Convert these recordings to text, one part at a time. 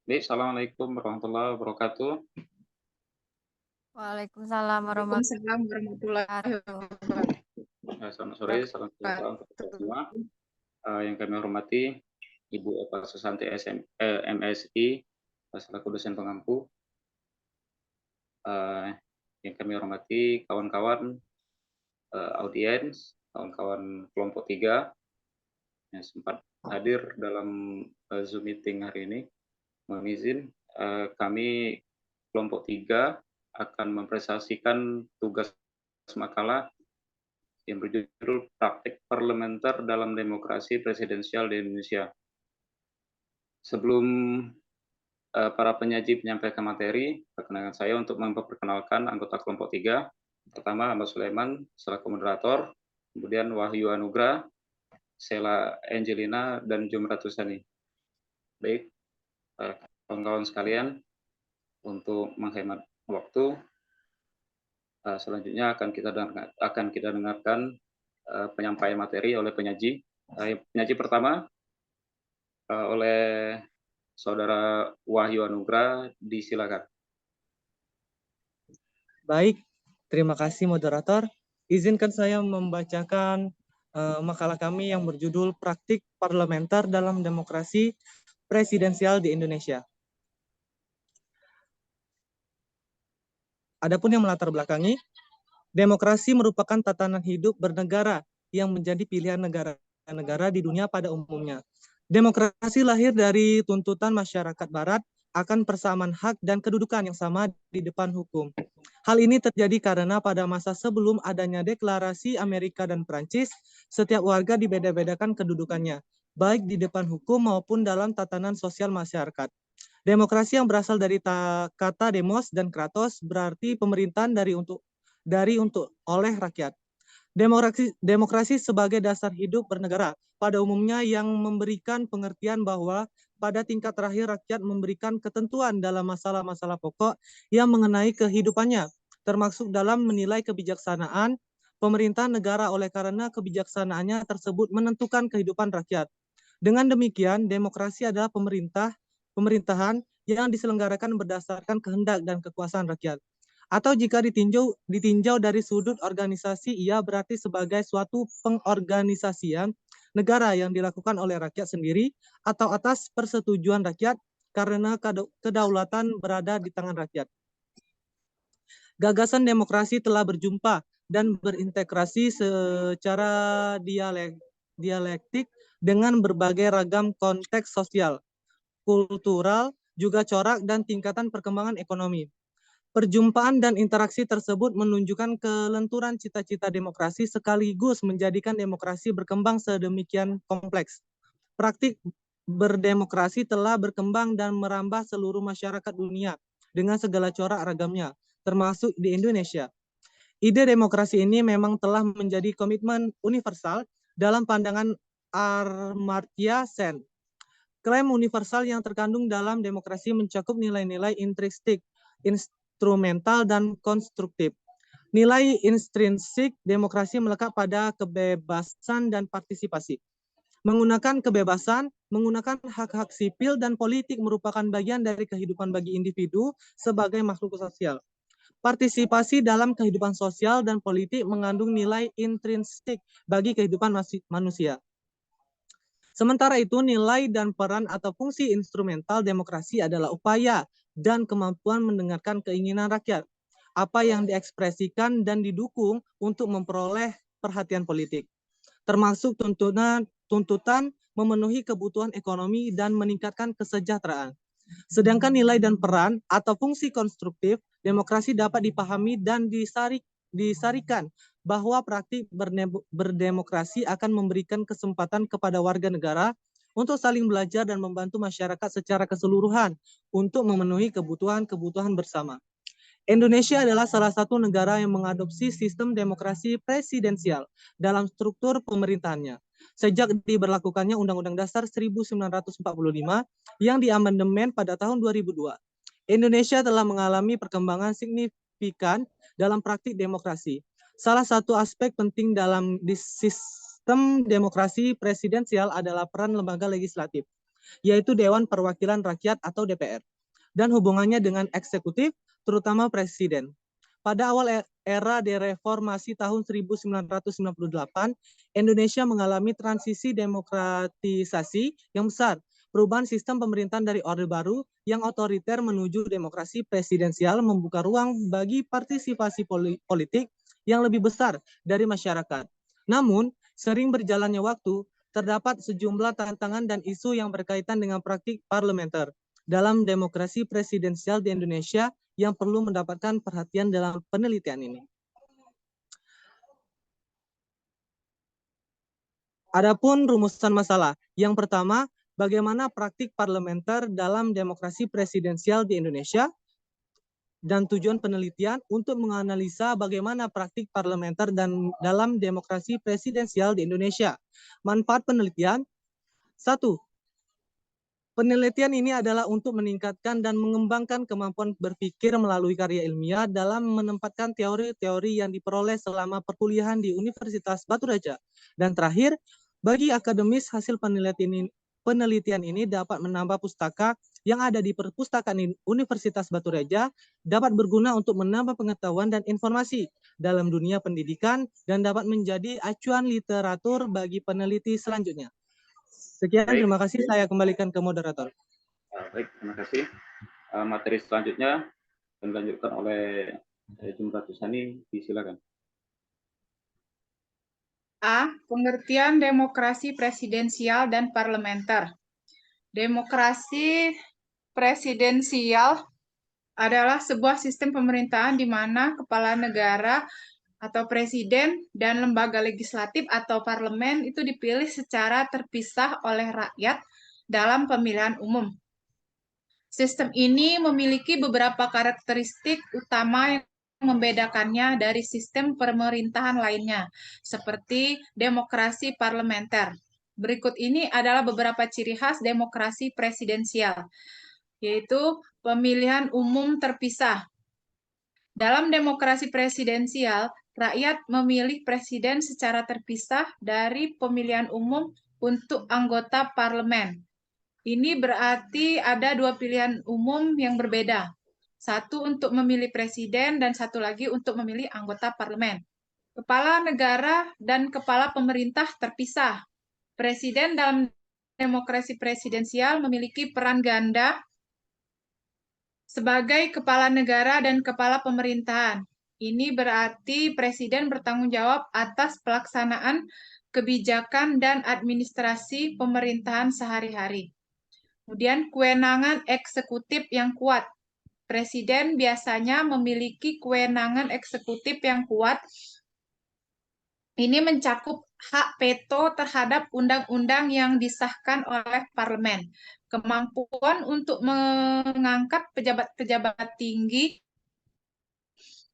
Baik, assalamualaikum warahmatullahi wabarakatuh. Waalaikumsalam warahmatullahi Waalaikumsalam warahmatullahi wabarakatuh. Selamat sore, salam sejahtera untuk kita semua. Yang kami hormati Ibu Eva Susanti MSI, selaku dosen pengampu. Yang kami hormati kawan-kawan audiens, kawan-kawan kelompok 3 yang sempat hadir dalam Zoom meeting hari ini. Mohon izin, kami kelompok 3 akan mempresentasikan tugas makalah yang berjudul Praktik Parlementer dalam Demokrasi Presidensial di Indonesia. Sebelum para penyaji menyampaikan materi, perkenalkan saya untuk memperkenalkan anggota kelompok 3. Pertama, Ahmad Sulaiman selaku moderator, kemudian Wahyu Anugrah, Sela Angelina, dan Jumrat Husani. Baik, kawan-kawan sekalian, untuk menghemat waktu, selanjutnya akan kita dengarkan penyampaian materi oleh penyaji. Penyaji pertama oleh Saudara Wahyu Anugrah, disilakan. Baik, terima kasih moderator. Izinkan saya membacakan makalah kami yang berjudul Praktik Parlementer dalam Demokrasi Presidensial di Indonesia. Adapun yang melatar belakangi, demokrasi merupakan tatanan hidup bernegara yang menjadi pilihan negara-negara di dunia pada umumnya. Demokrasi lahir dari tuntutan masyarakat barat akan persamaan hak dan kedudukan yang sama di depan hukum. Hal ini terjadi karena pada masa sebelum adanya deklarasi Amerika dan Prancis, setiap warga dibeda-bedakan kedudukannya, baik di depan hukum maupun dalam tatanan sosial masyarakat. Demokrasi yang berasal dari kata demos dan kratos berarti pemerintahan dari untuk oleh rakyat. Demokrasi sebagai dasar hidup bernegara pada umumnya yang memberikan pengertian bahwa pada tingkat terakhir rakyat memberikan ketentuan dalam masalah-masalah pokok yang mengenai kehidupannya, termasuk dalam menilai kebijaksanaan pemerintahan negara oleh karena kebijaksanaannya tersebut menentukan kehidupan rakyat. Dengan demikian, demokrasi adalah pemerintahan yang diselenggarakan berdasarkan kehendak dan kekuasaan rakyat. Atau jika ditinjau dari sudut organisasi, ia berarti sebagai suatu pengorganisasian negara yang dilakukan oleh rakyat sendiri atau atas persetujuan rakyat karena kedaulatan berada di tangan rakyat. Gagasan demokrasi telah berjumpa dan berintegrasi secara dialektik dengan berbagai ragam konteks sosial, kultural, juga corak dan tingkatan perkembangan ekonomi. Perjumpaan dan interaksi tersebut menunjukkan kelenturan cita-cita demokrasi sekaligus menjadikan demokrasi berkembang sedemikian kompleks. Praktik berdemokrasi telah berkembang dan merambah seluruh masyarakat dunia dengan segala corak ragamnya, termasuk di Indonesia. Ide demokrasi ini memang telah menjadi komitmen universal dalam pandangan Amartya Sen. Klaim universal yang terkandung dalam demokrasi mencakup nilai-nilai intrinsik, instrumental, dan konstruktif. Nilai intrinsik demokrasi melekat pada kebebasan dan partisipasi. Menggunakan kebebasan, menggunakan hak-hak sipil dan politik merupakan bagian dari kehidupan bagi individu sebagai makhluk sosial. Partisipasi dalam kehidupan sosial dan politik mengandung nilai intrinsik bagi kehidupan manusia. Sementara itu, nilai dan peran atau fungsi instrumental demokrasi adalah upaya dan kemampuan mendengarkan keinginan rakyat, apa yang diekspresikan dan didukung untuk memperoleh perhatian politik, termasuk tuntutan memenuhi kebutuhan ekonomi dan meningkatkan kesejahteraan. Sedangkan nilai dan peran atau fungsi konstruktif demokrasi dapat dipahami dan disarikan bahwa praktik berdemokrasi akan memberikan kesempatan kepada warga negara untuk saling belajar dan membantu masyarakat secara keseluruhan untuk memenuhi kebutuhan bersama. Indonesia adalah salah satu negara yang mengadopsi sistem demokrasi presidensial dalam struktur pemerintahannya. Sejak diberlakukannya Undang-Undang Dasar 1945 yang diamandemen pada tahun 2002, Indonesia telah mengalami perkembangan signifikan dalam praktik demokrasi. Salah satu aspek penting dalam sistem demokrasi presidensial adalah peran lembaga legislatif. yaitu Dewan Perwakilan Rakyat atau DPR, dan hubungannya dengan eksekutif, terutama presiden. Pada awal era dereformasi tahun 1998, Indonesia mengalami transisi demokratisasi yang besar. Perubahan sistem pemerintahan dari Orde Baru yang otoriter menuju demokrasi presidensial membuka ruang bagi partisipasi politik yang lebih besar dari masyarakat. Namun, sering berjalannya waktu, terdapat sejumlah tantangan dan isu yang berkaitan dengan praktik parlementer dalam demokrasi presidensial di Indonesia yang perlu mendapatkan perhatian dalam penelitian ini. Adapun rumusan masalah. Yang pertama, bagaimana praktik parlementer dalam demokrasi presidensial di Indonesia, dan tujuan penelitian untuk menganalisa bagaimana praktik parlementer dan dalam demokrasi presidensial di Indonesia. Manfaat penelitian, 1. Penelitian ini adalah untuk meningkatkan dan mengembangkan kemampuan berpikir melalui karya ilmiah dalam menempatkan teori-teori yang diperoleh selama perkuliahan di Universitas Batu Raja. Dan terakhir, bagi akademis hasil penelitian ini dapat menambah pustaka yang ada di perpustakaan Universitas Batu Raja, dapat berguna untuk menambah pengetahuan dan informasi dalam dunia pendidikan dan dapat menjadi acuan literatur bagi peneliti selanjutnya. Sekian, Baik. terima kasih. Saya kembalikan ke moderator. Baik, terima kasih. Materi selanjutnya akan dilanjutkan oleh Jumra Tusani. Silakan. A. Pengertian demokrasi presidensial dan parlementer. Demokrasi presidensial adalah sebuah sistem pemerintahan di mana kepala negara atau presiden dan lembaga legislatif atau parlemen itu dipilih secara terpisah oleh rakyat dalam pemilihan umum. Sistem ini memiliki beberapa karakteristik utama yang membedakannya dari sistem pemerintahan lainnya, seperti demokrasi parlementer. Berikut ini adalah beberapa ciri khas demokrasi presidensial, yaitu pemilihan umum terpisah. Dalam demokrasi presidensial, rakyat memilih presiden secara terpisah dari pemilihan umum untuk anggota parlemen. Ini berarti ada dua pilihan umum yang berbeda. Satu untuk memilih presiden dan satu lagi untuk memilih anggota parlemen. Kepala negara dan kepala pemerintah terpisah. Presiden dalam demokrasi presidensial memiliki peran ganda sebagai kepala negara dan kepala pemerintahan. Ini berarti presiden bertanggung jawab atas pelaksanaan kebijakan dan administrasi pemerintahan sehari-hari. Kemudian kewenangan eksekutif yang kuat. Presiden biasanya memiliki kewenangan eksekutif yang kuat. Ini mencakup hak veto terhadap undang-undang yang disahkan oleh parlemen, kemampuan untuk mengangkat pejabat-pejabat tinggi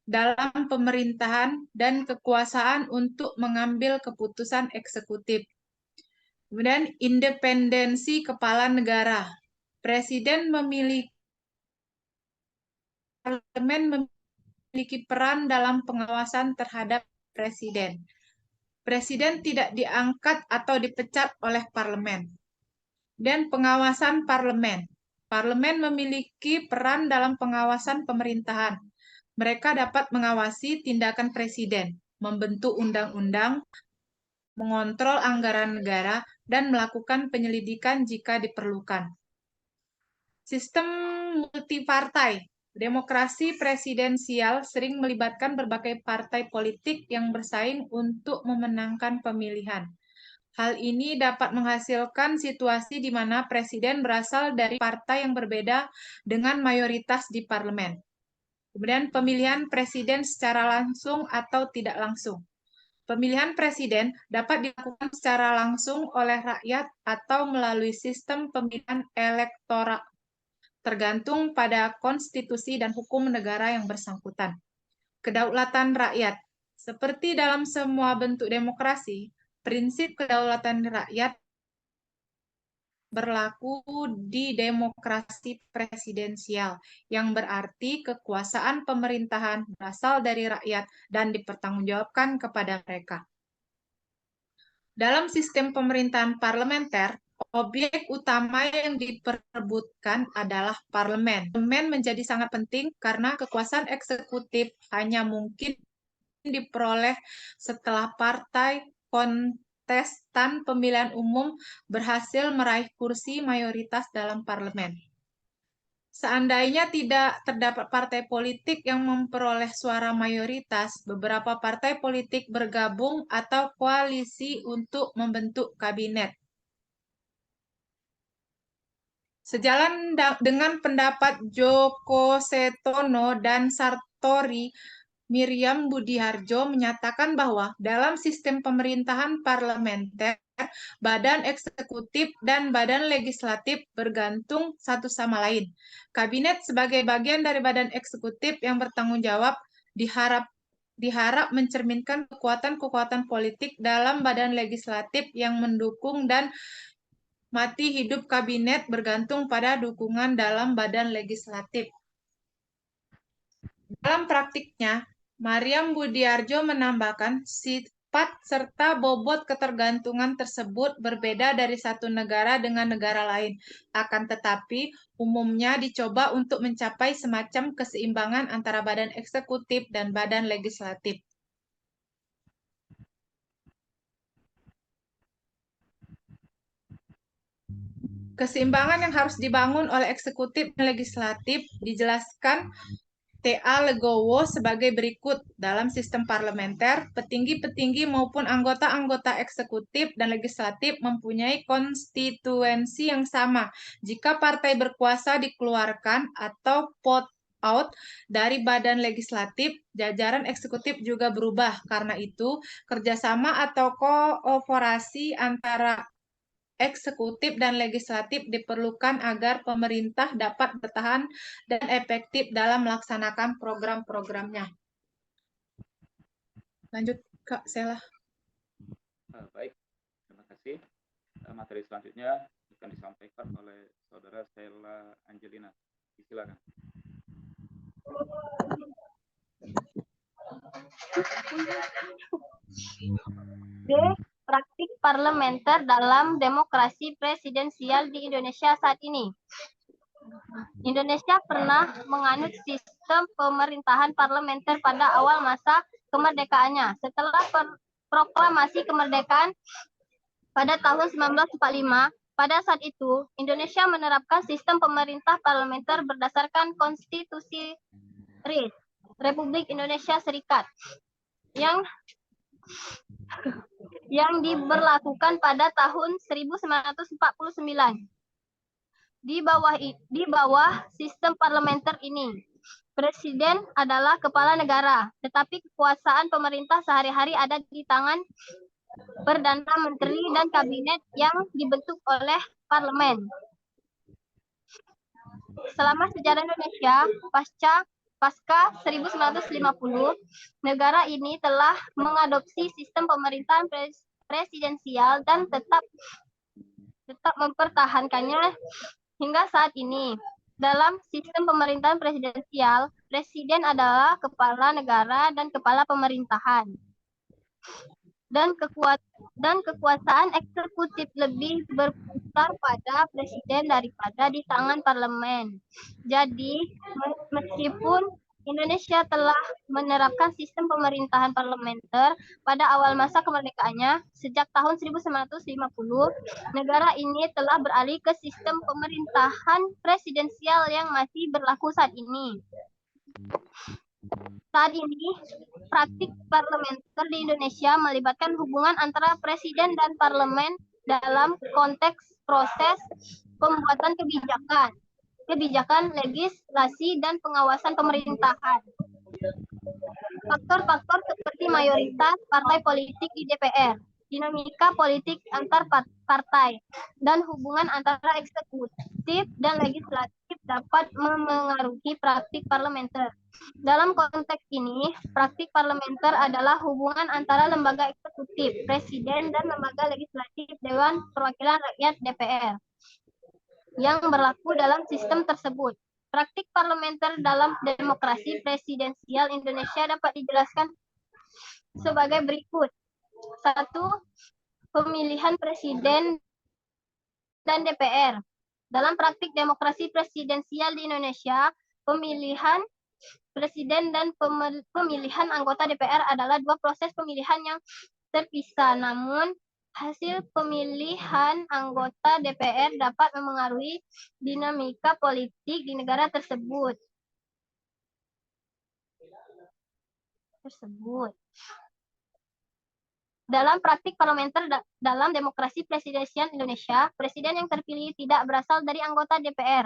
dalam pemerintahan, dan kekuasaan untuk mengambil keputusan eksekutif. Kemudian independensi kepala negara. Presiden memiliki parlemen memiliki peran dalam pengawasan terhadap presiden. Presiden tidak diangkat atau dipecat oleh parlemen. Dan pengawasan parlemen. Parlemen memiliki peran dalam pengawasan pemerintahan. Mereka dapat mengawasi tindakan presiden, membentuk undang-undang, mengontrol anggaran negara, dan melakukan penyelidikan jika diperlukan. Sistem multipartai. Demokrasi presidensial sering melibatkan berbagai partai politik yang bersaing untuk memenangkan pemilihan. Hal ini dapat menghasilkan situasi di mana presiden berasal dari partai yang berbeda dengan mayoritas di parlemen. Kemudian pemilihan presiden secara langsung atau tidak langsung. Pemilihan presiden dapat dilakukan secara langsung oleh rakyat atau melalui sistem pemilihan elektoral, tergantung pada konstitusi dan hukum negara yang bersangkutan. Kedaulatan rakyat. Seperti dalam semua bentuk demokrasi, prinsip kedaulatan rakyat berlaku di demokrasi presidensial, yang berarti kekuasaan pemerintahan berasal dari rakyat dan dipertanggungjawabkan kepada mereka. Dalam sistem pemerintahan parlementer, objek utama yang diperebutkan adalah parlemen. Parlemen menjadi sangat penting karena kekuasaan eksekutif hanya mungkin diperoleh setelah partai kontestan pemilihan umum berhasil meraih kursi mayoritas dalam parlemen. Seandainya tidak terdapat partai politik yang memperoleh suara mayoritas, beberapa partai politik bergabung atau koalisi untuk membentuk kabinet. Sejalan dengan pendapat Djoko Setono dan Sartori, Miriam Budiharjo menyatakan bahwa dalam sistem pemerintahan parlementer, badan eksekutif dan badan legislatif bergantung satu sama lain. Kabinet sebagai bagian dari badan eksekutif yang bertanggung jawab diharap mencerminkan kekuatan-kekuatan politik dalam badan legislatif yang mendukung dan mati hidup kabinet bergantung pada dukungan dalam badan legislatif. Dalam praktiknya, Mariam Budiarjo menambahkan sifat serta bobot ketergantungan tersebut berbeda dari satu negara dengan negara lain. Akan tetapi, umumnya dicoba untuk mencapai semacam keseimbangan antara badan eksekutif dan badan legislatif. Keseimbangan yang harus dibangun oleh eksekutif dan legislatif dijelaskan T.A. Legowo sebagai berikut. Dalam sistem parlementer, petinggi-petinggi maupun anggota-anggota eksekutif dan legislatif mempunyai konstituensi yang sama. Jika partai berkuasa dikeluarkan atau vote out dari badan legislatif, jajaran eksekutif juga berubah. Karena itu, kerjasama atau kooperasi antara eksekutif dan legislatif diperlukan agar pemerintah dapat bertahan dan efektif dalam melaksanakan program-programnya. Lanjut, Kak Sela. Baik, terima kasih. Materi selanjutnya akan disampaikan oleh Saudara Sela Angelina. Silakan. Praktik parlementer dalam demokrasi presidensial di Indonesia saat ini. Indonesia pernah menganut sistem pemerintahan parlementer pada awal masa kemerdekaannya. Setelah proklamasi kemerdekaan pada tahun 1945, pada saat itu Indonesia menerapkan sistem pemerintah parlementer berdasarkan Konstitusi RI, Republik Indonesia Serikat, yang diberlakukan pada tahun 1949. Di bawah sistem parlementer ini, presiden adalah kepala negara, tetapi kekuasaan pemerintah sehari-hari ada di tangan perdana menteri dan kabinet yang dibentuk oleh parlemen. Selama sejarah Indonesia pasca 1950, negara ini telah mengadopsi sistem pemerintahan presidensial dan tetap mempertahankannya hingga saat ini. Dalam sistem pemerintahan presidensial, presiden adalah kepala negara dan kepala pemerintahan. Dan kekuasaan eksekutif lebih berpusat pada presiden daripada di tangan parlemen. Jadi, meskipun Indonesia telah menerapkan sistem pemerintahan parlementer pada awal masa kemerdekaannya, sejak tahun 1950, negara ini telah beralih ke sistem pemerintahan presidensial yang masih berlaku saat ini. Saat ini, praktik parlementer di Indonesia melibatkan hubungan antara presiden dan parlemen dalam konteks proses pembuatan kebijakan legislasi dan pengawasan pemerintahan. Faktor-faktor seperti mayoritas partai politik di DPR, dinamika politik antar partai, dan hubungan antara eksekutif dan legislatif dapat memengaruhi praktik parlementer. Dalam konteks ini, praktik parlementer adalah hubungan antara lembaga eksekutif, presiden, dan lembaga legislatif Dewan Perwakilan Rakyat DPR yang berlaku dalam sistem tersebut. Praktik parlementer dalam demokrasi presidensial Indonesia dapat dijelaskan sebagai berikut. 1. Pemilihan presiden dan DPR. Dalam praktik demokrasi presidensial di Indonesia, pemilihan presiden dan pemilihan anggota DPR adalah dua proses pemilihan yang terpisah. Namun, hasil pemilihan anggota DPR dapat memengaruhi dinamika politik di negara tersebut. Dalam praktik parlementer dalam demokrasi presidensial Indonesia, presiden yang terpilih tidak berasal dari anggota DPR,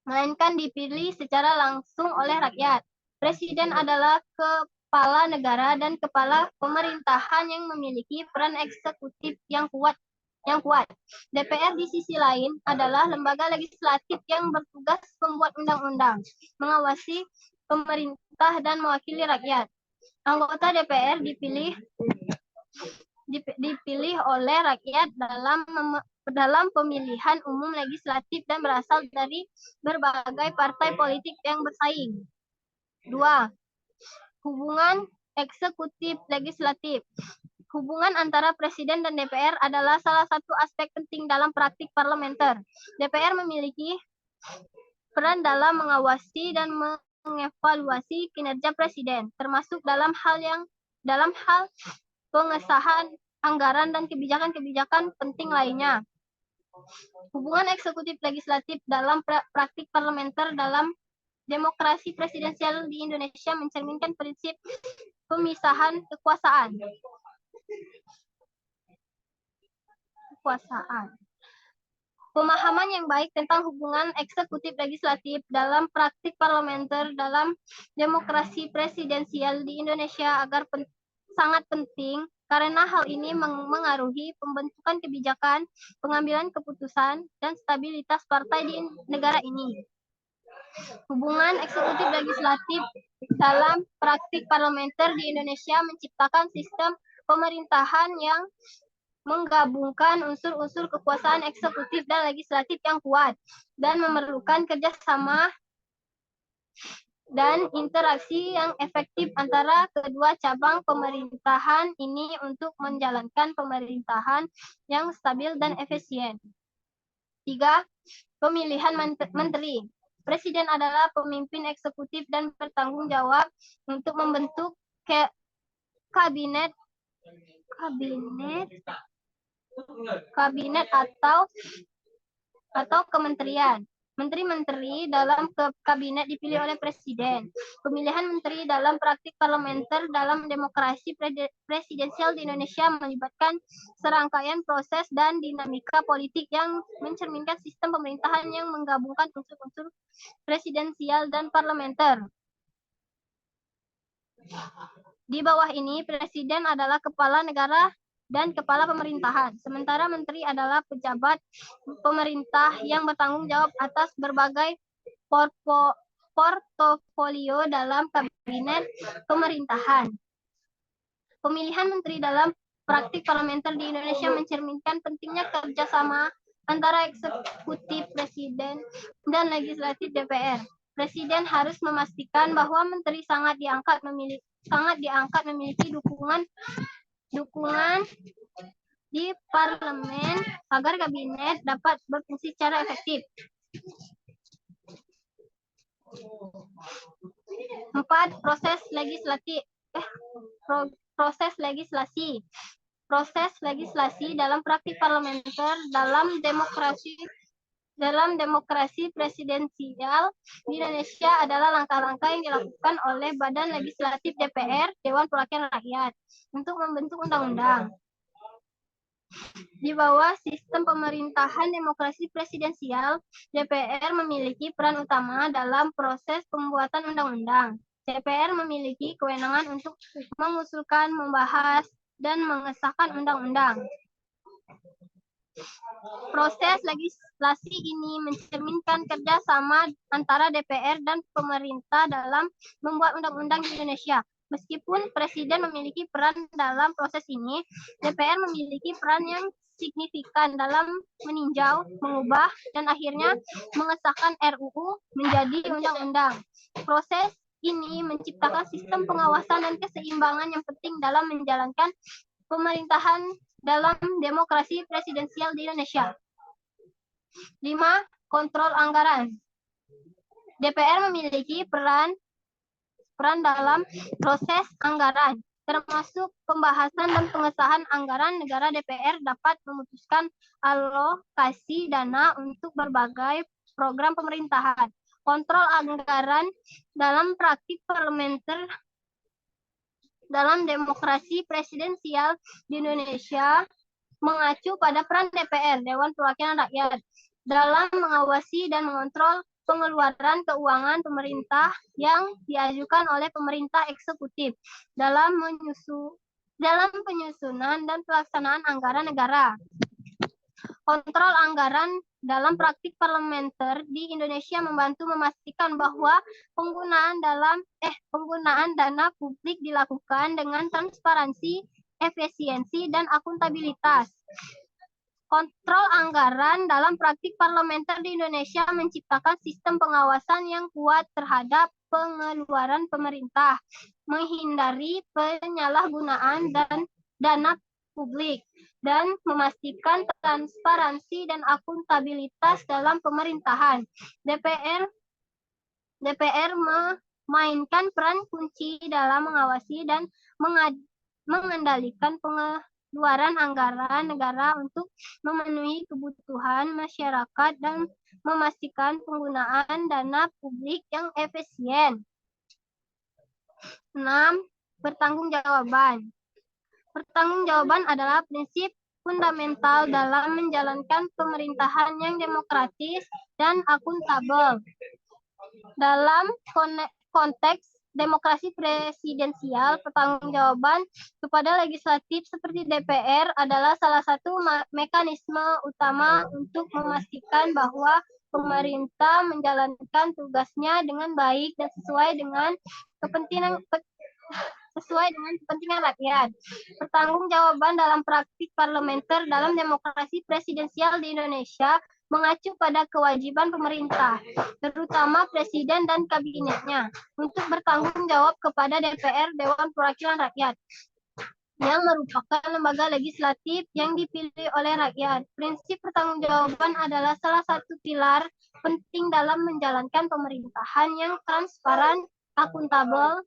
melainkan dipilih secara langsung oleh rakyat. Presiden adalah kepala negara dan kepala pemerintahan yang memiliki peran eksekutif yang kuat. DPR di sisi lain adalah lembaga legislatif yang bertugas membuat undang-undang, mengawasi pemerintah dan mewakili rakyat. Anggota DPR dipilih oleh rakyat dalam pemilihan umum legislatif dan berasal dari berbagai partai politik yang bersaing. 2. Hubungan eksekutif legislatif. Hubungan antara presiden dan DPR adalah salah satu aspek penting dalam praktik parlementer. DPR memiliki peran dalam mengawasi dan mengevaluasi kinerja presiden, termasuk dalam hal pengesahan anggaran dan kebijakan-kebijakan penting lainnya. Hubungan eksekutif legislatif dalam praktik parlementer dalam demokrasi presidensial di Indonesia mencerminkan prinsip pemisahan kekuasaan. Pemahaman yang baik tentang hubungan eksekutif legislatif dalam praktik parlementer dalam demokrasi presidensial di Indonesia sangat penting karena hal ini mengaruhi pembentukan kebijakan, pengambilan keputusan, dan stabilitas partai di negara ini. Hubungan eksekutif legislatif dalam praktik parlementer di Indonesia menciptakan sistem pemerintahan yang menggabungkan unsur-unsur kekuasaan eksekutif dan legislatif yang kuat dan memerlukan kerjasama dan interaksi yang efektif antara kedua cabang pemerintahan ini untuk menjalankan pemerintahan yang stabil dan efisien. 3. Pemilihan menteri. Presiden adalah pemimpin eksekutif dan bertanggung jawab untuk membentuk kabinet atau kementerian. Menteri-menteri dalam kabinet dipilih oleh presiden. Pemilihan menteri dalam praktik parlementer dalam demokrasi presidensial di Indonesia melibatkan serangkaian proses dan dinamika politik yang mencerminkan sistem pemerintahan yang menggabungkan unsur-unsur presidensial dan parlementer. Di bawah ini, presiden adalah kepala negara dan kepala pemerintahan, sementara menteri adalah pejabat pemerintah yang bertanggung jawab atas berbagai portofolio dalam kabinet pemerintahan. Pemilihan menteri dalam praktik parlementer di Indonesia mencerminkan pentingnya kerjasama antara eksekutif presiden dan legislatif DPR. Presiden harus memastikan bahwa menteri sangat diangkat memiliki dukungan di parlemen agar kabinet dapat berfungsi secara efektif. 4. Proses legislasi dalam praktik parlementer dalam demokrasi presidensial di Indonesia adalah langkah-langkah yang dilakukan oleh Badan Legislatif DPR, Dewan Perwakilan Rakyat, untuk membentuk undang-undang. Di bawah sistem pemerintahan demokrasi presidensial, DPR memiliki peran utama dalam proses pembuatan undang-undang. DPR memiliki kewenangan untuk mengusulkan, membahas, dan mengesahkan undang-undang. Proses legislasi ini mencerminkan kerjasama antara DPR dan pemerintah dalam membuat undang-undang di Indonesia. Meskipun presiden memiliki peran dalam proses ini, DPR memiliki peran yang signifikan dalam meninjau, mengubah, dan akhirnya mengesahkan RUU menjadi undang-undang. Proses ini menciptakan sistem pengawasan dan keseimbangan yang penting dalam menjalankan pemerintahan dalam demokrasi presidensial di Indonesia. 5. Kontrol anggaran. DPR memiliki peran dalam proses anggaran, termasuk pembahasan dan pengesahan anggaran negara. DPR dapat memutuskan alokasi dana untuk berbagai program pemerintahan. Kontrol anggaran dalam praktik parlementer. Dalam demokrasi presidensial di Indonesia mengacu pada peran DPR, Dewan Perwakilan Rakyat, dalam mengawasi dan mengontrol pengeluaran keuangan pemerintah yang diajukan oleh pemerintah eksekutif dalam penyusunan dan pelaksanaan anggaran negara. Kontrol anggaran dalam praktik parlementer di Indonesia membantu memastikan bahwa penggunaan dana publik dilakukan dengan transparansi, efisiensi, dan akuntabilitas. Kontrol anggaran dalam praktik parlementer di Indonesia menciptakan sistem pengawasan yang kuat terhadap pengeluaran pemerintah, menghindari penyalahgunaan dana publik, dan memastikan transparansi dan akuntabilitas dalam pemerintahan. DPR memainkan peran kunci dalam mengawasi dan mengendalikan pengeluaran anggaran negara untuk memenuhi kebutuhan masyarakat dan memastikan penggunaan dana publik yang efisien. 6. Pertanggungjawaban. Pertanggungjawaban adalah prinsip fundamental dalam menjalankan pemerintahan yang demokratis dan akuntabel. Dalam konteks demokrasi presidensial, pertanggungjawaban kepada legislatif seperti DPR adalah salah satu mekanisme utama untuk memastikan bahwa pemerintah menjalankan tugasnya dengan baik dan sesuai dengan kepentingan rakyat. Pertanggungjawaban dalam praktik parlementer dalam demokrasi presidensial di Indonesia mengacu pada kewajiban pemerintah, terutama presiden dan kabinetnya, untuk bertanggung jawab kepada DPR, Dewan Perwakilan Rakyat, yang merupakan lembaga legislatif yang dipilih oleh rakyat. Prinsip pertanggungjawaban adalah salah satu pilar penting dalam menjalankan pemerintahan yang transparan, akuntabel,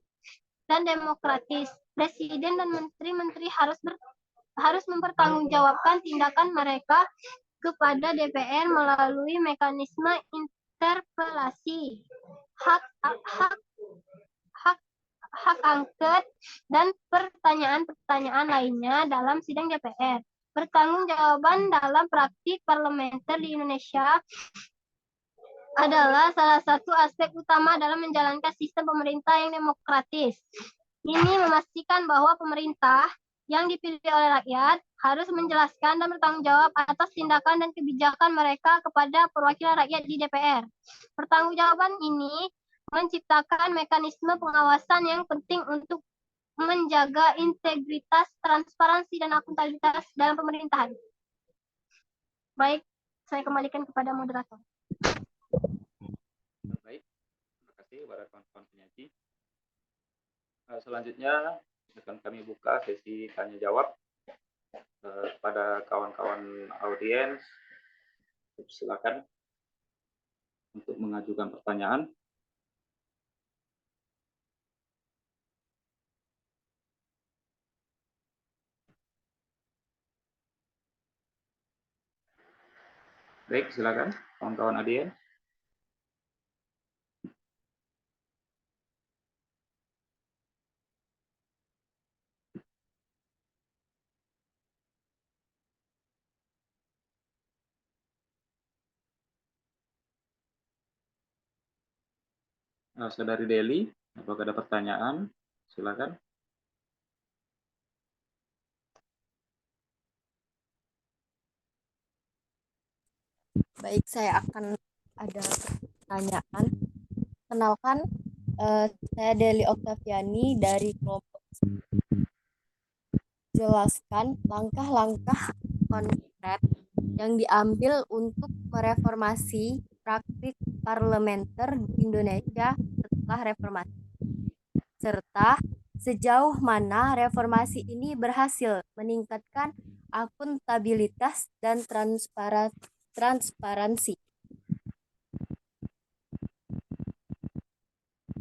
dan demokratis. Presiden dan menteri-menteri harus mempertanggungjawabkan tindakan mereka kepada DPR melalui mekanisme interpelasi, hak angket, dan pertanyaan-pertanyaan lainnya dalam sidang DPR. Pertanggungjawaban dalam praktik parlementer di Indonesia adalah salah satu aspek utama dalam menjalankan sistem pemerintah yang demokratis. Ini memastikan bahwa pemerintah yang dipilih oleh rakyat harus menjelaskan dan bertanggung jawab atas tindakan dan kebijakan mereka kepada perwakilan rakyat di DPR. Pertanggungjawaban ini menciptakan mekanisme pengawasan yang penting untuk menjaga integritas, transparansi, dan akuntabilitas dalam pemerintahan. Baik, saya kembalikan kepada moderator. Baik, terima kasih kepada kawan-kawan penyaji. Selanjutnya akan kami buka sesi tanya jawab pada kawan-kawan audiens. Silakan untuk mengajukan pertanyaan. Baik, silakan kawan-kawan audiens. Saudari Deli, apakah ada pertanyaan? Silakan. Baik, saya akan ada pertanyaan. Kenalkan, saya Deli Oktaviani dari kelompok. Jelaskan langkah-langkah konkret yang diambil untuk mereformasi praktik parlementer di Indonesia setelah reformasi, serta sejauh mana reformasi ini berhasil meningkatkan akuntabilitas dan transparansi.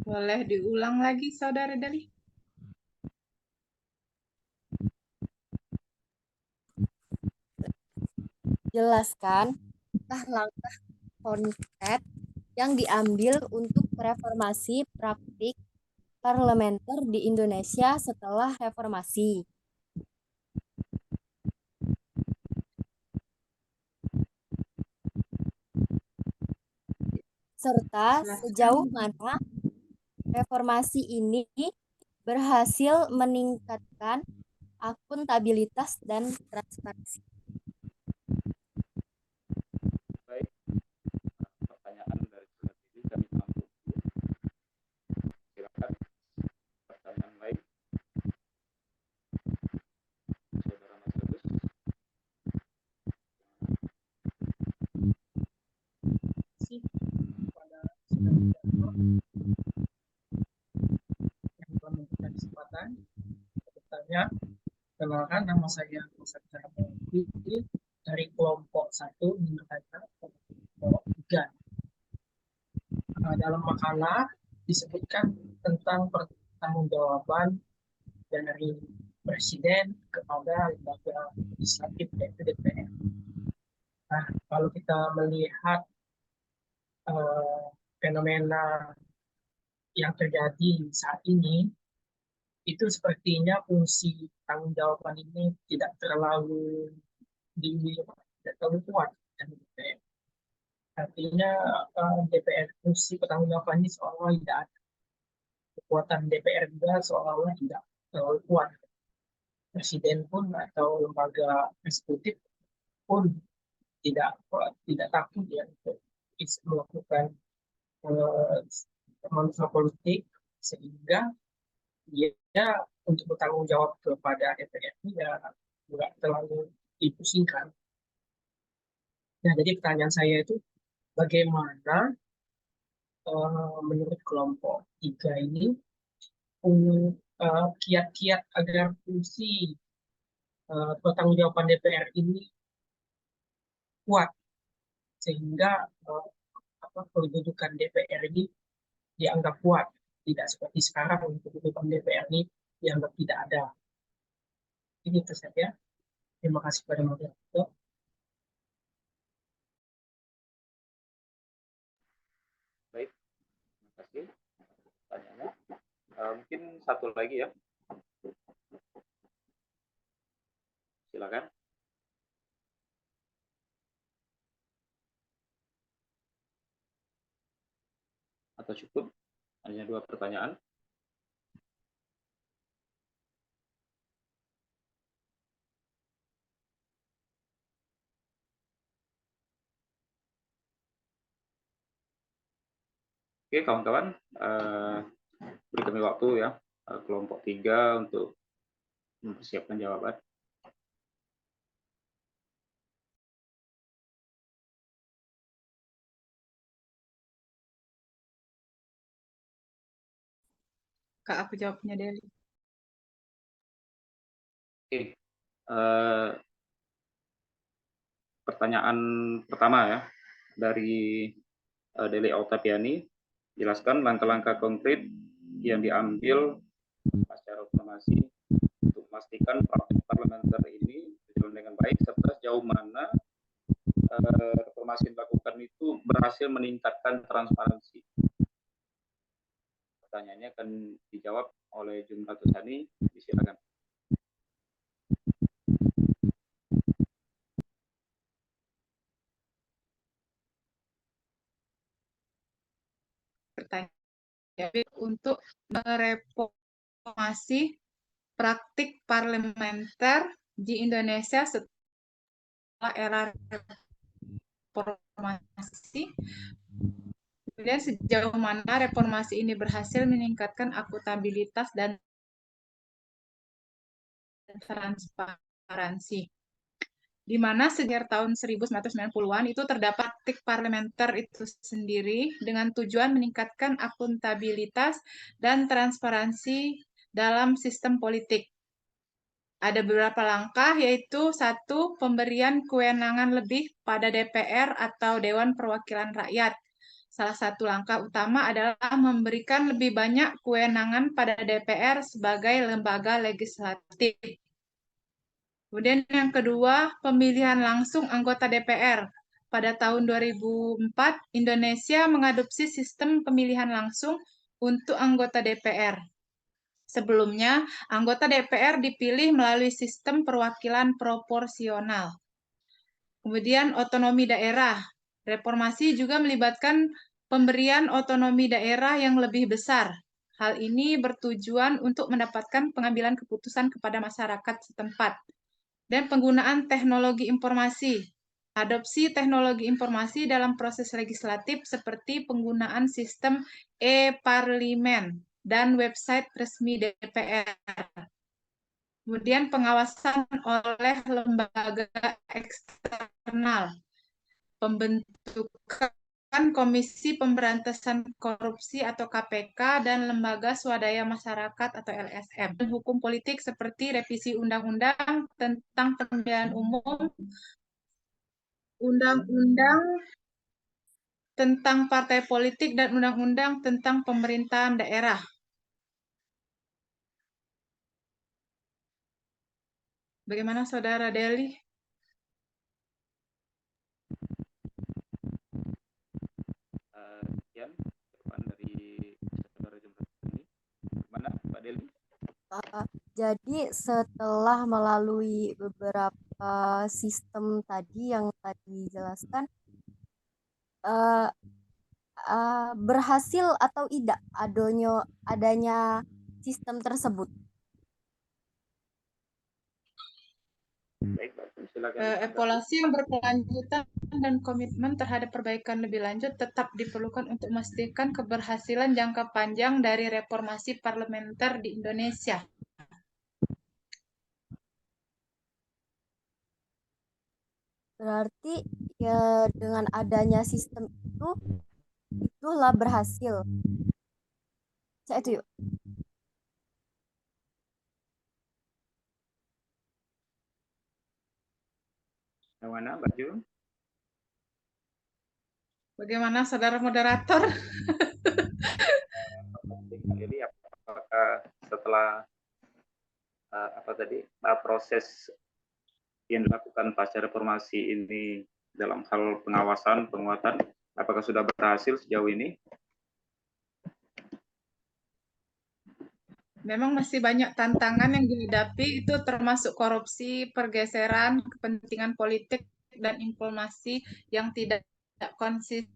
Boleh diulang lagi, Saudara Dali? Jelaskan langkah-langkah konkret yang diambil untuk reformasi praktik parlementer di Indonesia setelah reformasi. Serta sejauh mana reformasi ini berhasil meningkatkan akuntabilitas dan transparansi. Baik, pertanyaan dari saudara ini kami tampung dulu. Silakan pertanyaan lain. Saudara Mas Agus. Kepada saudara yang telah memberikan kesempatan bertanya. Kenalkan, nama saya Musa Jarmudi dari kelompok 1 Minahasa kelompok 3. Dalam makalah disebutkan tentang pertanggungjawaban dari presiden kepada lembaga legislatif yaitu DPR. Nah, kalau kita melihat fenomena yang terjadi saat ini, itu sepertinya fungsi tanggung jawaban ini tidak terlalu kuat dan DPR. Artinya DPR, fungsi pertanggungjawaban ini seolah-olah tidak ada. Kekuatan DPR juga seolah-olah tidak terlalu kuat. Presiden pun atau lembaga eksekutif pun tidak takut ya untuk melakukan manuver politik, sehingga dia untuk bertanggung jawab kepada DPR ya nggak terlalu dipusingkan. Nah, jadi pertanyaan saya itu bagaimana menurut kelompok 3 ini kiat-kiat agar fungsi pertanggungjawaban DPR ini kuat sehingga kedudukan DPR ini dianggap kuat, tidak seperti sekarang kedudukan DPR ini dianggap tidak ada. Ini itu saja. Terima kasih kepada moderator. Baik, terima kasih pertanyaannya. Mungkin satu lagi ya. Silakan. Atau cukup? Hanya 2 pertanyaan. Oke, kawan-kawan, beri kami waktu ya, kelompok 3 untuk mempersiapkan jawaban. Kak, aku jawabnya Deli. Oke, pertanyaan pertama ya dari Deli Autapiani, jelaskan langkah-langkah konkret yang diambil pasca reformasi untuk memastikan praktik parlementer ini berjalan dengan baik, serta sejauh mana reformasi yang dilakukan itu berhasil meningkatkan transparansi. Pertanyaannya akan dijawab oleh Jumlatus Hani. Silakan. Pertanyaan untuk mereformasi praktik parlementer di Indonesia setelah era reformasi. Kemudian sejauh mana reformasi ini berhasil meningkatkan akuntabilitas dan transparansi. Di mana sejak tahun 1990-an itu terdapat praktik parlementer itu sendiri dengan tujuan meningkatkan akuntabilitas dan transparansi dalam sistem politik. Ada beberapa langkah, yaitu satu, pemberian kewenangan lebih pada DPR atau Dewan Perwakilan Rakyat. Salah satu langkah utama adalah memberikan lebih banyak kewenangan pada DPR sebagai lembaga legislatif. Kemudian yang kedua, pemilihan langsung anggota DPR. Pada tahun 2004, Indonesia mengadopsi sistem pemilihan langsung untuk anggota DPR. Sebelumnya, anggota DPR dipilih melalui sistem perwakilan proporsional. Kemudian otonomi daerah. Reformasi juga melibatkan pemberian otonomi daerah yang lebih besar. Hal ini bertujuan untuk mendapatkan pengambilan keputusan kepada masyarakat setempat. Dan penggunaan teknologi informasi. Adopsi teknologi informasi dalam proses legislatif seperti penggunaan sistem e-parlimen dan website resmi DPR. Kemudian pengawasan oleh lembaga eksternal. Pembentukan Komisi Pemberantasan Korupsi atau KPK dan Lembaga Swadaya Masyarakat atau LSM. Hukum politik seperti revisi undang-undang tentang pemilihan umum, undang-undang tentang partai politik, dan undang-undang tentang pemerintahan daerah. Bagaimana Saudara Deli? Sekian jawaban dari Saudara Jumlah ini. Gimana Pak Deli? Jadi setelah melalui beberapa sistem tadi yang tadi dijelaskan, berhasil atau tidak adanya sistem tersebut? Baik, Pak. Silakan. Evaluasi yang berkelanjutan dan komitmen terhadap perbaikan lebih lanjut tetap diperlukan untuk memastikan keberhasilan jangka panjang dari reformasi parlementer di Indonesia. Berarti ya dengan adanya sistem itulah berhasil. Saya itu yuk. Yang mana, Mbak Ju? Bagaimana Saudara Moderator? Mbak Deli, apakah setelah proses yang dilakukan pasca reformasi ini dalam hal pengawasan, penguatan, apakah sudah berhasil sejauh ini? Memang masih banyak tantangan yang dihadapi, itu termasuk korupsi, pergeseran, kepentingan politik, dan informasi yang tidak konsisten.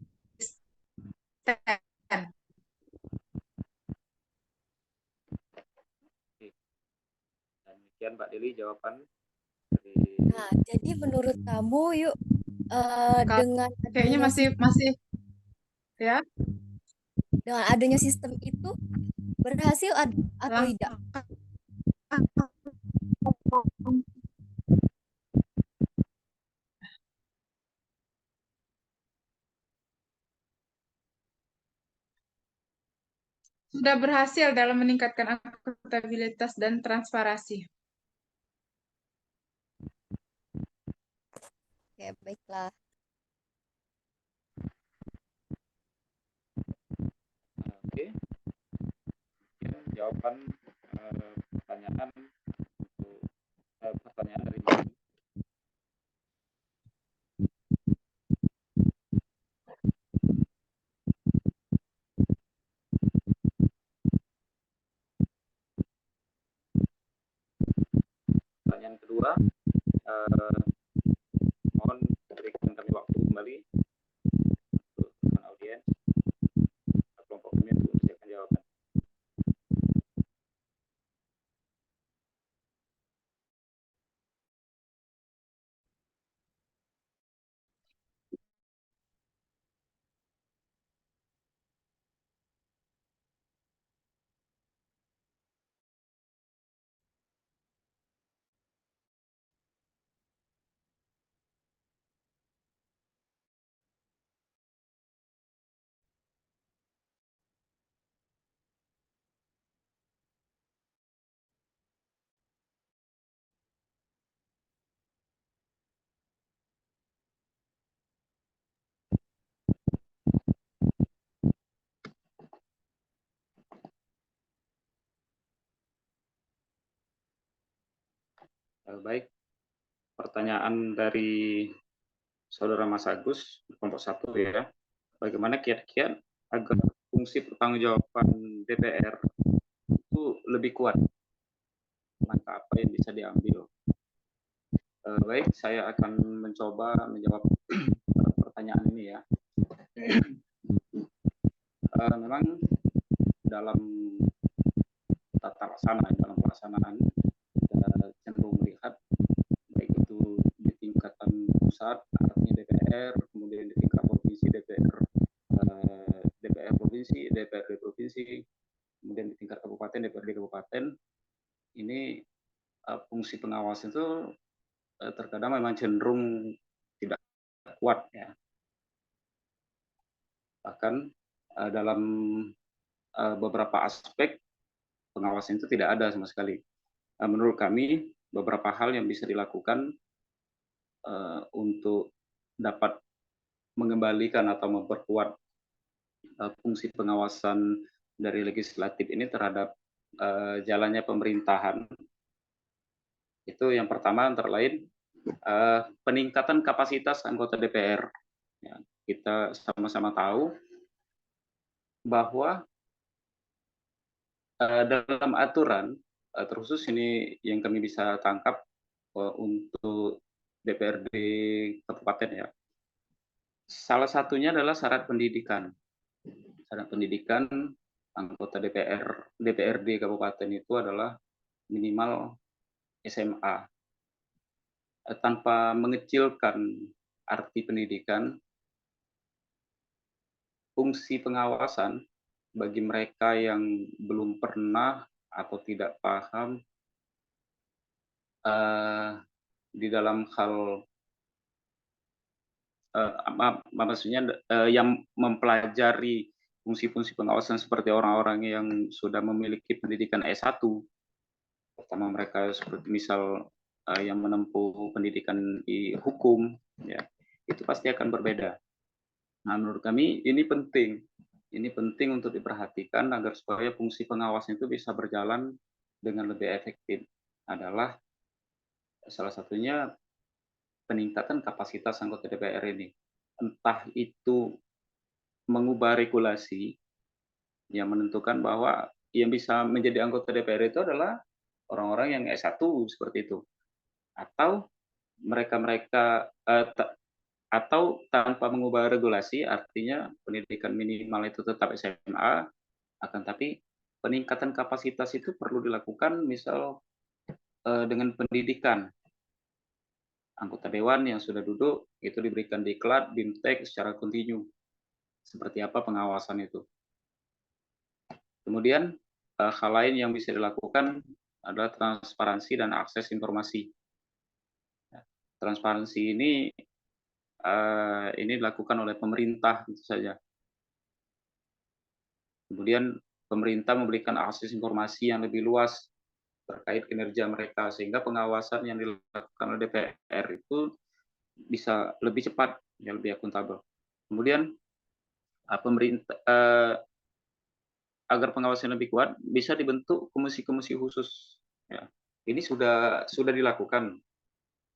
Demikian Mbak Deli jawaban dari. Nah, jadi menurut kamu yuk dengan kayaknya masih ya. Dengan adanya sistem itu berhasil atau tidak? Sudah berhasil dalam meningkatkan akuntabilitas dan transparansi. Oke, baiklah. Oke. Jawaban pertanyaan dari Mbak. Pertanyaan kedua, mohon berikan kami waktu kembali untuk teman audiens kelompok kami untuk menyiapkan jawaban. Baik, pertanyaan dari Saudara Mas Agus, kelompok 1 ya. Bagaimana kiat-kiat agar fungsi pertanggungjawaban DPR itu lebih kuat? Langkah apa yang bisa diambil? Baik, saya akan mencoba menjawab pertanyaan ini ya. Memang dalam tata laksana, dalam pelaksanaan, kita cenderung melihat baik itu di tingkatan pusat, artinya DPR, kemudian di tingkat provinsi DPR provinsi, DPRD provinsi, kemudian di tingkat kabupaten DPRD kabupaten, ini fungsi pengawasan itu terkadang memang cenderung tidak kuat ya. Bahkan dalam beberapa aspek pengawasan itu tidak ada sama sekali. Menurut kami beberapa hal yang bisa dilakukan untuk dapat mengembalikan atau memperkuat fungsi pengawasan dari legislatif ini terhadap jalannya pemerintahan. Itu yang pertama antara lain peningkatan kapasitas anggota DPR. Ya, kita sama-sama tahu bahwa dalam aturan, terkhusus ini yang kami bisa tangkap untuk DPRD kabupaten ya. Salah satunya adalah syarat pendidikan. Syarat pendidikan anggota DPRD kabupaten itu adalah minimal SMA. Tanpa mengecilkan arti pendidikan, fungsi pengawasan bagi mereka yang belum pernah atau tidak paham di dalam hal maksudnya yang mempelajari fungsi-fungsi pengawasan seperti orang-orang yang sudah memiliki pendidikan S1, pertama mereka seperti misal yang menempuh pendidikan di hukum, ya itu pasti akan berbeda. Nah, menurut kami ini penting untuk diperhatikan agar supaya fungsi pengawasan itu bisa berjalan dengan lebih efektif. Adalah salah satunya peningkatan kapasitas anggota DPR ini. Entah itu mengubah regulasi yang menentukan bahwa yang bisa menjadi anggota DPR itu adalah orang-orang yang S1 seperti itu. Atau mereka-mereka atau tanpa mengubah regulasi, artinya pendidikan minimal itu tetap SMA, akan tapi peningkatan kapasitas itu perlu dilakukan misal dengan pendidikan. Anggota dewan yang sudah duduk itu diberikan diklat, BIMTEK secara kontinu. Seperti apa pengawasan itu. Kemudian hal lain yang bisa dilakukan adalah transparansi dan akses informasi. Transparansi ini dilakukan oleh pemerintah tentu saja. Kemudian pemerintah memberikan akses informasi yang lebih luas terkait kinerja mereka sehingga pengawasan yang dilakukan oleh DPR itu bisa lebih cepat, ya lebih akuntabel. Kemudian pemerintah agar pengawasan lebih kuat bisa dibentuk komisi-komisi khusus. Ya. Ini sudah dilakukan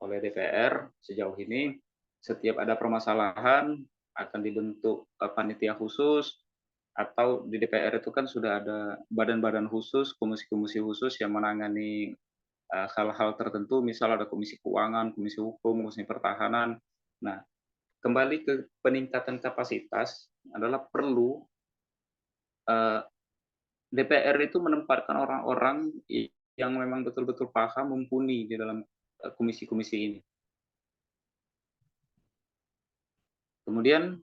oleh DPR sejauh ini. Setiap ada permasalahan akan dibentuk panitia khusus, atau di DPR itu kan sudah ada badan-badan khusus, komisi-komisi khusus yang menangani hal-hal tertentu, misal ada komisi keuangan, komisi hukum, komisi pertahanan. Nah, kembali ke peningkatan kapasitas adalah perlu DPR itu menempatkan orang-orang yang memang betul-betul paham, mumpuni di dalam komisi-komisi ini. Kemudian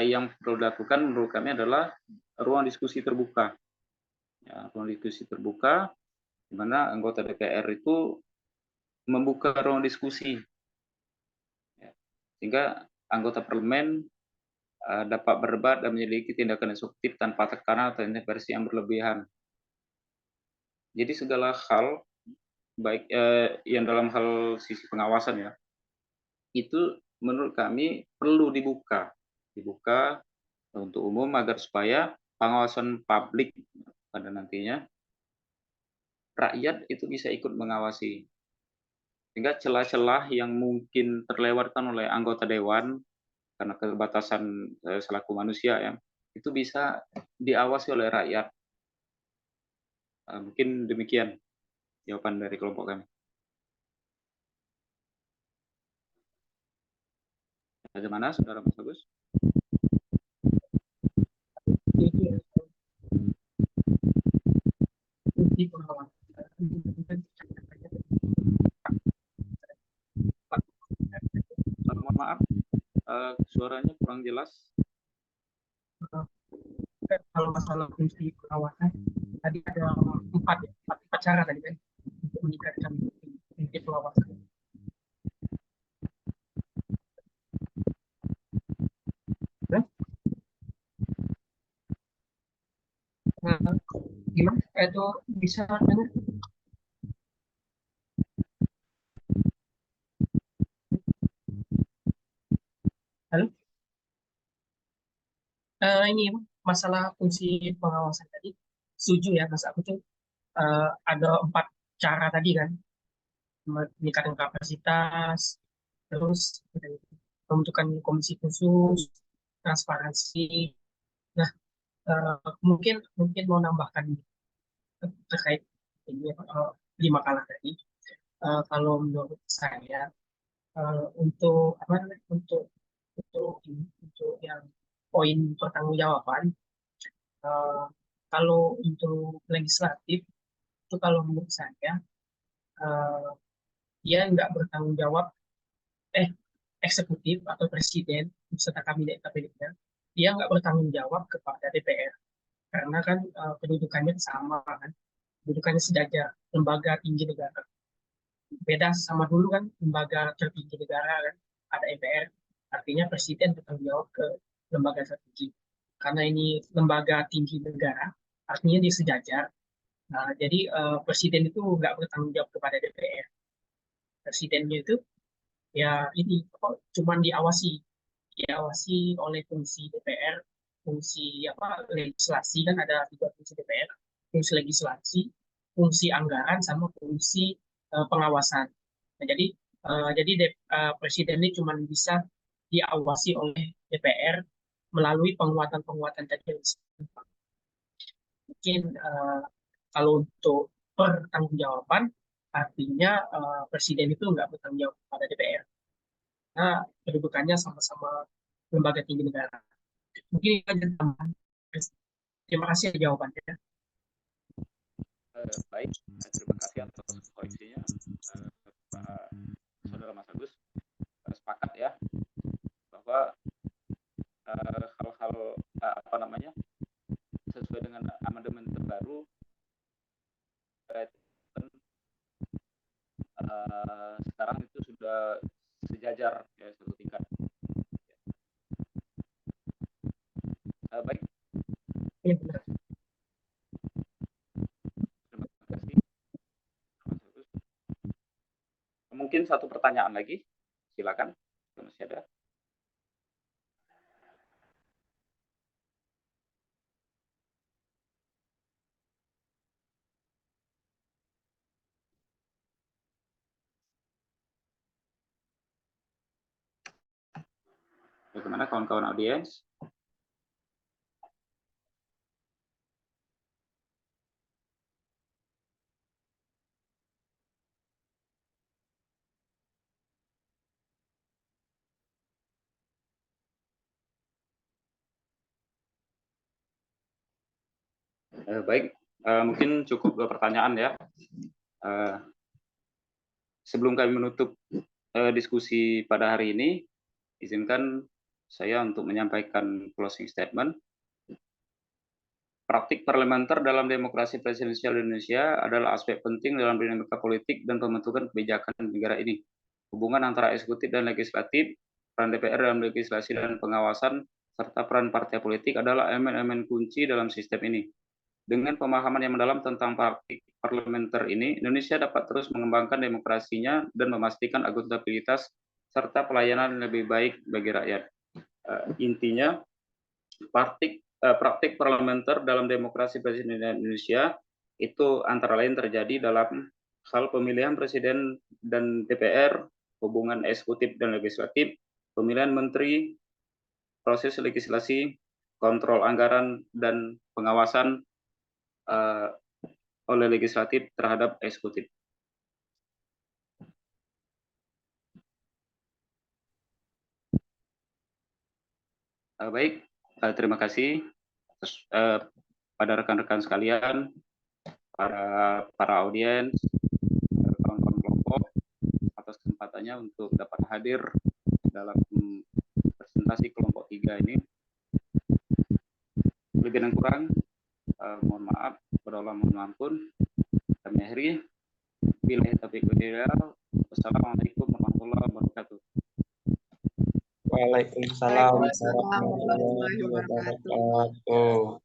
yang perlu dilakukan menurut kami adalah ruang diskusi terbuka. Ya, ruang diskusi terbuka di mana anggota DPR itu membuka ruang diskusi. Ya, sehingga anggota parlemen dapat berdebat dan menyelidiki tindakan eksekutif tanpa tekanan atau intervensi yang berlebihan. Jadi segala hal, baik yang dalam hal sisi pengawasan ya, itu menurut kami perlu dibuka untuk umum agar supaya pengawasan publik pada nantinya rakyat itu bisa ikut mengawasi. Sehingga celah-celah yang mungkin terlewatkan oleh anggota dewan karena keterbatasan selaku manusia ya, itu bisa diawasi oleh rakyat. Mungkin demikian jawaban dari kelompok kami. Bagaimana, Saudara Mas Agus? Mohon maaf, suaranya kurang jelas. Kalau masalah fungsi pengawasan, tadi ada empat cara tadi kan untuk meningkatkan fungsi pengawasan. Gimana? Itu bisa dengar? Halo? Ini masalah fungsi pengawasan tadi, setuju ya Mas, aku tuh ada 4 cara tadi kan, meningkatkan kapasitas, terus pembentukan komisi khusus, transparansi. Nah, mungkin mau nambahkan terkait ini di makalah tadi. Kalau menurut saya untuk apa namanya, untuk yang poin pertanggungjawaban, kalau untuk legislatif itu kalau menurut saya dia nggak bertanggung jawab, eksekutif atau presiden beserta kabinetnya dia nggak bertanggung jawab kepada DPR karena kan kedudukannya sama kan, kedudukannya sejajar, lembaga tinggi negara. Beda sama dulu kan, lembaga tertinggi negara kan ada MPR, artinya presiden bertanggung jawab ke lembaga tertinggi. Karena ini lembaga tinggi negara, artinya dia sejajar. Nah, jadi presiden itu nggak bertanggung jawab kepada DPR. Presidennya itu ya ini cuman diawasi oleh fungsi DPR, fungsi apa legislasi, kan ada 3 fungsi DPR, fungsi legislasi, fungsi anggaran, sama fungsi pengawasan. Nah, jadi presiden ini cuma bisa diawasi oleh DPR melalui penguatan tadi yang disebutkan. Mungkin kalau untuk pertanggungjawaban, artinya presiden itu nggak bertanggung jawab pada DPR. Nah, kedudukannya sama-sama lembaga tinggi negara. Mungkin itu aja tambahan. Terima kasih jawabannya. Baik, terima kasih atas koreksinya, Pak Saudara Mas Agus. Sepakat ya bahwa hal-hal apa namanya sesuai dengan amandemen terbaru sekarang itu sudah sejajar ya, satu tingkat. Baik. Ya, benar. Terima kasih. Mungkin satu pertanyaan lagi, silakan. Masih ada. Bagaimana kawan-kawan audiens? Baik, mungkin cukup 2 pertanyaan ya. Sebelum kami menutup diskusi pada hari ini, izinkan saya untuk menyampaikan closing statement. Praktik parlementer dalam demokrasi presidensial Indonesia adalah aspek penting dalam dinamika politik dan pembentukan kebijakan negara ini. Hubungan antara eksekutif dan legislatif, peran DPR dalam legislasi dan pengawasan, serta peran partai politik adalah elemen-elemen kunci dalam sistem ini. Dengan pemahaman yang mendalam tentang praktik parlementer ini, Indonesia dapat terus mengembangkan demokrasinya dan memastikan akuntabilitas serta pelayanan lebih baik bagi rakyat. Intinya, praktik parlementer dalam demokrasi presiden Indonesia itu antara lain terjadi dalam Hal pemilihan presiden dan DPR, hubungan eksekutif dan legislatif, pemilihan menteri, proses legislasi, kontrol anggaran, dan pengawasan oleh legislatif terhadap eksekutif. Baik, terima kasih pada rekan-rekan sekalian, para audiens, kawan-kawan kelompok, atas kesempatannya untuk dapat hadir dalam presentasi kelompok 3 ini. Lebih dan kurang, mohon maaf, berdoa mohon ampun. Kami akhiri. Billahi taufiq wal hidayah. Wassalamualaikum warahmatullahi wabarakatuh. Waalaikumsalam warahmatullahi wabarakatuh.